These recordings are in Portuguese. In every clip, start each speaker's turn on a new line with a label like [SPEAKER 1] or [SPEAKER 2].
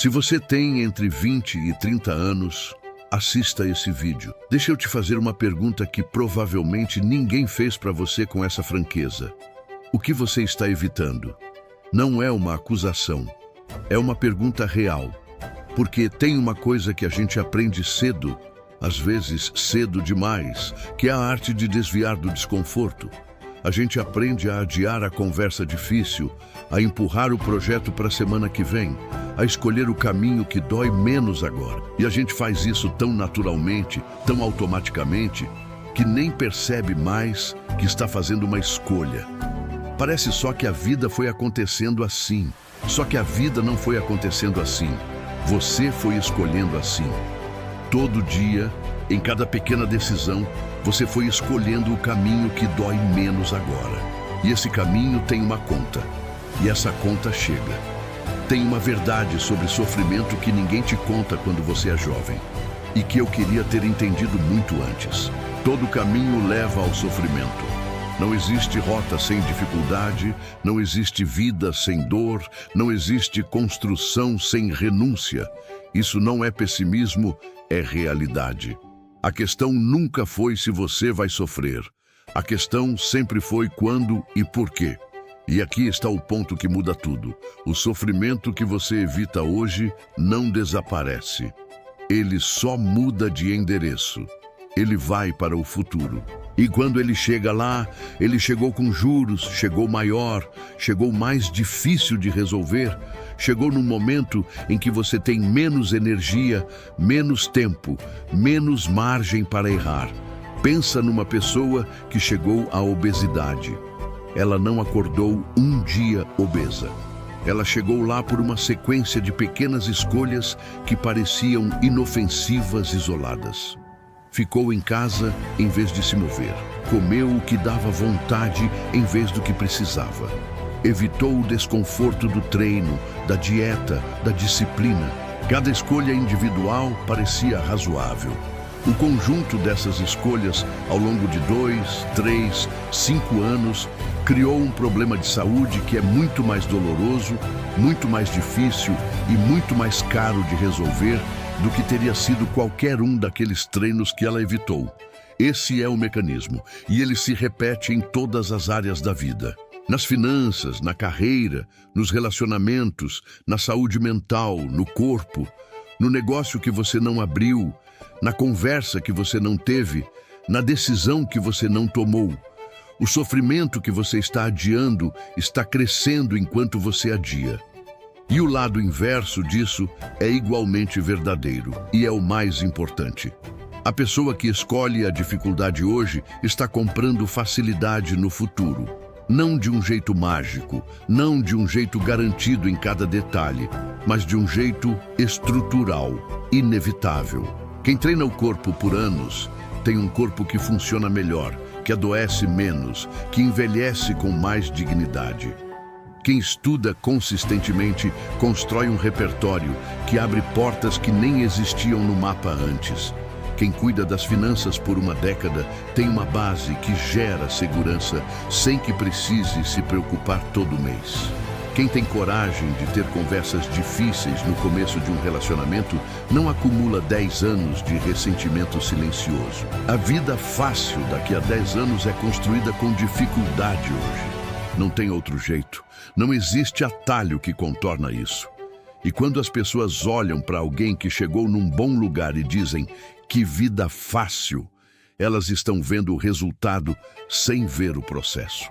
[SPEAKER 1] Se você tem entre 20 e 30 anos, assista esse vídeo. Deixa eu te fazer uma pergunta que provavelmente ninguém fez para você com essa franqueza. O que você está evitando? Não é uma acusação, é uma pergunta real. Porque tem uma coisa que a gente aprende cedo, às vezes cedo demais, que é a arte de desviar do desconforto. A gente aprende a adiar a conversa difícil, a empurrar o projeto para a semana que vem, a escolher o caminho que dói menos agora. E a gente faz isso tão naturalmente, tão automaticamente, que nem percebe mais que está fazendo uma escolha. Parece só que a vida foi acontecendo assim. Só que a vida não foi acontecendo assim. Você foi escolhendo assim. Todo dia, em cada pequena decisão, você foi escolhendo o caminho que dói menos agora. E esse caminho tem uma conta. E essa conta chega. Tem uma verdade sobre sofrimento que ninguém te conta quando você é jovem. E que eu queria ter entendido muito antes. Todo caminho leva ao sofrimento. Não existe rota sem dificuldade, não existe vida sem dor, não existe construção sem renúncia. Isso não é pessimismo, é realidade. A questão nunca foi se você vai sofrer. A questão sempre foi quando e por quê. E aqui está o ponto que muda tudo. O sofrimento que você evita hoje não desaparece. Ele só muda de endereço. Ele vai para o futuro. E quando ele chega lá, ele chegou com juros, chegou maior, chegou mais difícil de resolver, chegou num momento em que você tem menos energia, menos tempo, menos margem para errar. Pensa numa pessoa que chegou à obesidade. Ela não acordou um dia obesa. Ela chegou lá por uma sequência de pequenas escolhas que pareciam inofensivas, isoladas. Ficou em casa em vez de se mover. Comeu o que dava vontade em vez do que precisava. Evitou o desconforto do treino, da dieta, da disciplina. Cada escolha individual parecia razoável. O conjunto dessas escolhas, ao longo de 2, 3, 5 anos, criou um problema de saúde que é muito mais doloroso, muito mais difícil e muito mais caro de resolver do que teria sido qualquer um daqueles treinos que ela evitou. Esse é o mecanismo, e ele se repete em todas as áreas da vida. Nas finanças, na carreira, nos relacionamentos, na saúde mental, no corpo, no negócio que você não abriu, na conversa que você não teve, na decisão que você não tomou. O sofrimento que você está adiando está crescendo enquanto você adia. E o lado inverso disso é igualmente verdadeiro, e é o mais importante. A pessoa que escolhe a dificuldade hoje está comprando facilidade no futuro. Não de um jeito mágico, não de um jeito garantido em cada detalhe, mas de um jeito estrutural, inevitável. Quem treina o corpo por anos tem um corpo que funciona melhor, que adoece menos, que envelhece com mais dignidade. Quem estuda consistentemente constrói um repertório que abre portas que nem existiam no mapa antes. Quem cuida das finanças por uma década tem uma base que gera segurança sem que precise se preocupar todo mês. Quem tem coragem de ter conversas difíceis no começo de um relacionamento não acumula 10 anos de ressentimento silencioso. A vida fácil daqui a 10 anos é construída com dificuldade hoje. Não tem outro jeito. Não existe atalho que contorna isso. E quando as pessoas olham para alguém que chegou num bom lugar e dizem que vida fácil, elas estão vendo o resultado sem ver o processo.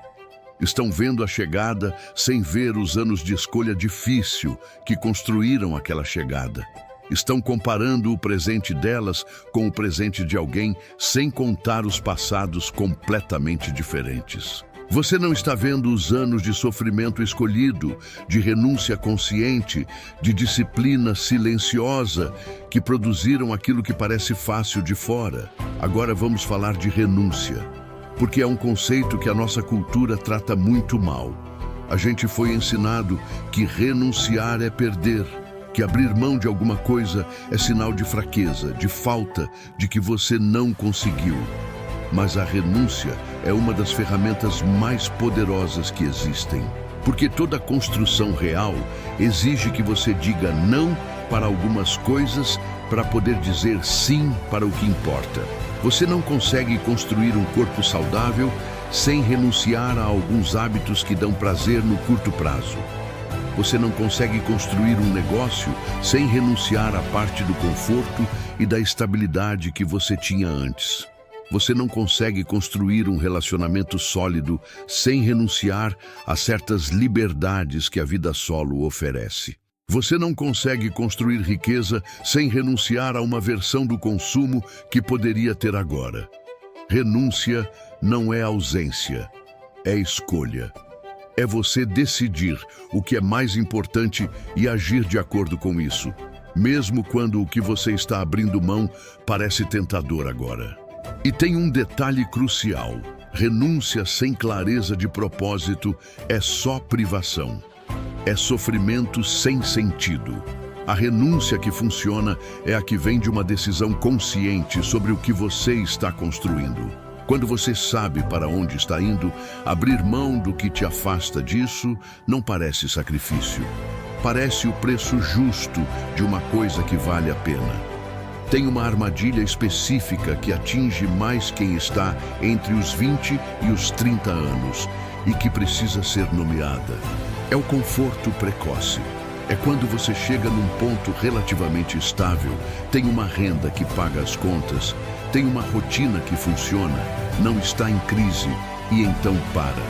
[SPEAKER 1] Estão vendo a chegada sem ver os anos de escolha difícil que construíram aquela chegada. Estão comparando o presente delas com o presente de alguém sem contar os passados completamente diferentes. Você não está vendo os anos de sofrimento escolhido, de renúncia consciente, de disciplina silenciosa, que produziram aquilo que parece fácil de fora. Agora vamos falar de renúncia, porque é um conceito que a nossa cultura trata muito mal. A gente foi ensinado que renunciar é perder, que abrir mão de alguma coisa é sinal de fraqueza, de falta, de que você não conseguiu. Mas a renúncia é uma das ferramentas mais poderosas que existem. Porque toda construção real exige que você diga não para algumas coisas para poder dizer sim para o que importa. Você não consegue construir um corpo saudável sem renunciar a alguns hábitos que dão prazer no curto prazo. Você não consegue construir um negócio sem renunciar à parte do conforto e da estabilidade que você tinha antes. Você não consegue construir um relacionamento sólido sem renunciar a certas liberdades que a vida solo oferece. Você não consegue construir riqueza sem renunciar a uma versão do consumo que poderia ter agora. Renúncia não é ausência, é escolha. É você decidir o que é mais importante e agir de acordo com isso, mesmo quando o que você está abrindo mão parece tentador agora. E tem um detalhe crucial: renúncia sem clareza de propósito é só privação. É sofrimento sem sentido. A renúncia que funciona é a que vem de uma decisão consciente sobre o que você está construindo. Quando você sabe para onde está indo, abrir mão do que te afasta disso não parece sacrifício. Parece o preço justo de uma coisa que vale a pena. Tem uma armadilha específica que atinge mais quem está entre os 20 e os 30 anos e que precisa ser nomeada. É o conforto precoce. É quando você chega num ponto relativamente estável, tem uma renda que paga as contas, tem uma rotina que funciona, não está em crise e então para.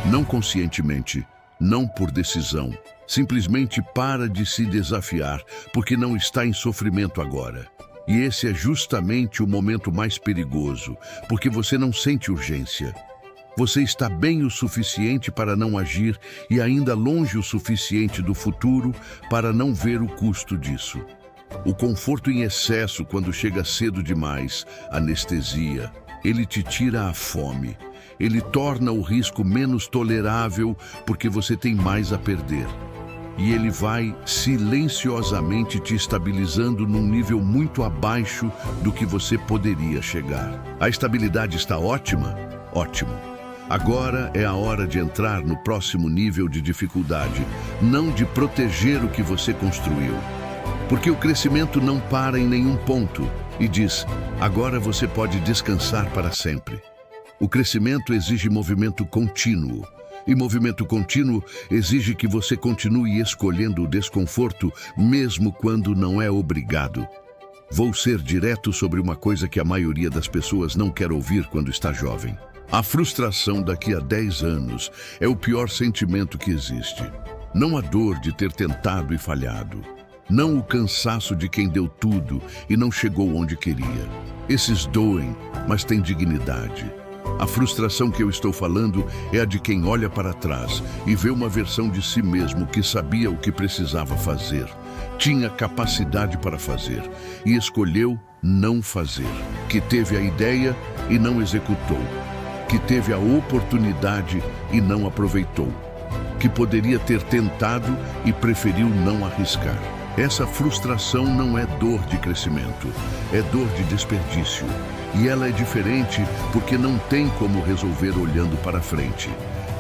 [SPEAKER 1] Não conscientemente, não por decisão. Simplesmente para de se desafiar, porque não está em sofrimento agora. E esse é justamente o momento mais perigoso, porque você não sente urgência. Você está bem o suficiente para não agir e ainda longe o suficiente do futuro para não ver o custo disso. O conforto em excesso, quando chega cedo demais, anestesia. Ele te tira a fome. Ele torna o risco menos tolerável porque você tem mais a perder. E ele vai silenciosamente te estabilizando num nível muito abaixo do que você poderia chegar. A estabilidade está ótima? Ótimo. Agora é a hora de entrar no próximo nível de dificuldade, não de proteger o que você construiu. Porque o crescimento não para em nenhum ponto e diz, agora você pode descansar para sempre. O crescimento exige movimento contínuo. E movimento contínuo exige que você continue escolhendo o desconforto, mesmo quando não é obrigado. Vou ser direto sobre uma coisa que a maioria das pessoas não quer ouvir quando está jovem. A frustração daqui a 10 anos é o pior sentimento que existe. Não a dor de ter tentado e falhado. Não o cansaço de quem deu tudo e não chegou onde queria. Esses doem, mas têm dignidade. A frustração que eu estou falando é a de quem olha para trás e vê uma versão de si mesmo que sabia o que precisava fazer, tinha capacidade para fazer e escolheu não fazer, que teve a ideia e não executou, que teve a oportunidade e não aproveitou, que poderia ter tentado e preferiu não arriscar. Essa frustração não é dor de crescimento, é dor de desperdício. E ela é diferente porque não tem como resolver olhando para frente.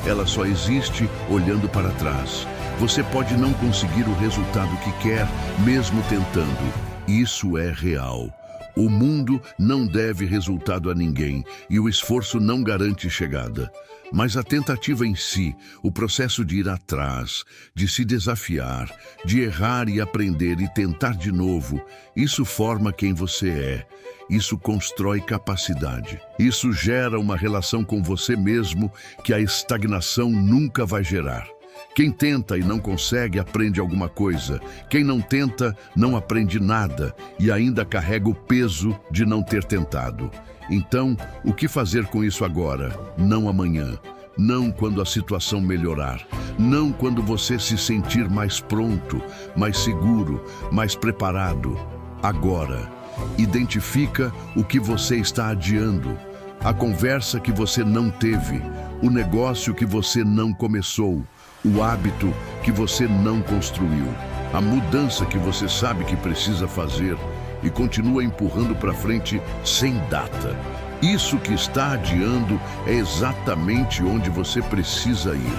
[SPEAKER 1] Ela só existe olhando para trás. Você pode não conseguir o resultado que quer, mesmo tentando. Isso é real. O mundo não deve resultado a ninguém e o esforço não garante chegada. Mas a tentativa em si, o processo de ir atrás, de se desafiar, de errar e aprender e tentar de novo, isso forma quem você é. Isso constrói capacidade. Isso gera uma relação com você mesmo que a estagnação nunca vai gerar. Quem tenta e não consegue aprende alguma coisa. Quem não tenta não aprende nada e ainda carrega o peso de não ter tentado. Então, o que fazer com isso agora? Não amanhã. Não quando a situação melhorar. Não quando você se sentir mais pronto, mais seguro, mais preparado. Agora. Identifica o que você está adiando. A conversa que você não teve. O negócio que você não começou. O hábito que você não construiu. A mudança que você sabe que precisa fazer e continua empurrando para frente sem data. Isso que está adiando é exatamente onde você precisa ir.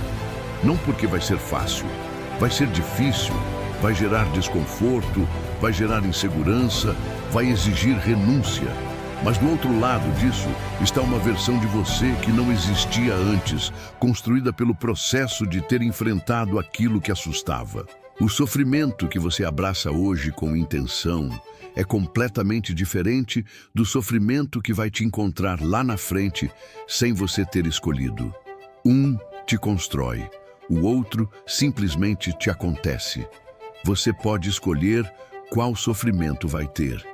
[SPEAKER 1] Não porque vai ser fácil, vai ser difícil, vai gerar desconforto, vai gerar insegurança, vai exigir renúncia. Mas do outro lado disso está uma versão de você que não existia antes, construída pelo processo de ter enfrentado aquilo que assustava. O sofrimento que você abraça hoje com intenção é completamente diferente do sofrimento que vai te encontrar lá na frente sem você ter escolhido. Um te constrói, o outro simplesmente te acontece. Você pode escolher qual sofrimento vai ter.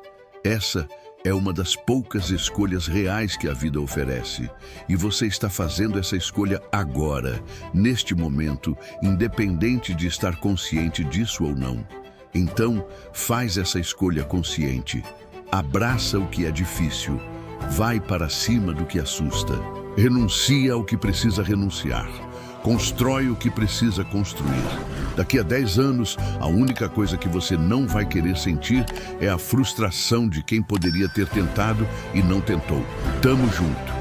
[SPEAKER 1] Essa é uma das poucas escolhas reais que a vida oferece. E você está fazendo essa escolha agora, neste momento, independente de estar consciente disso ou não. Então, faz essa escolha consciente. Abraça o que é difícil. Vai para cima do que assusta. Renuncia ao que precisa renunciar. Constrói o que precisa construir. Daqui a 10 anos, a única coisa que você não vai querer sentir é a frustração de quem poderia ter tentado e não tentou. Tamo junto.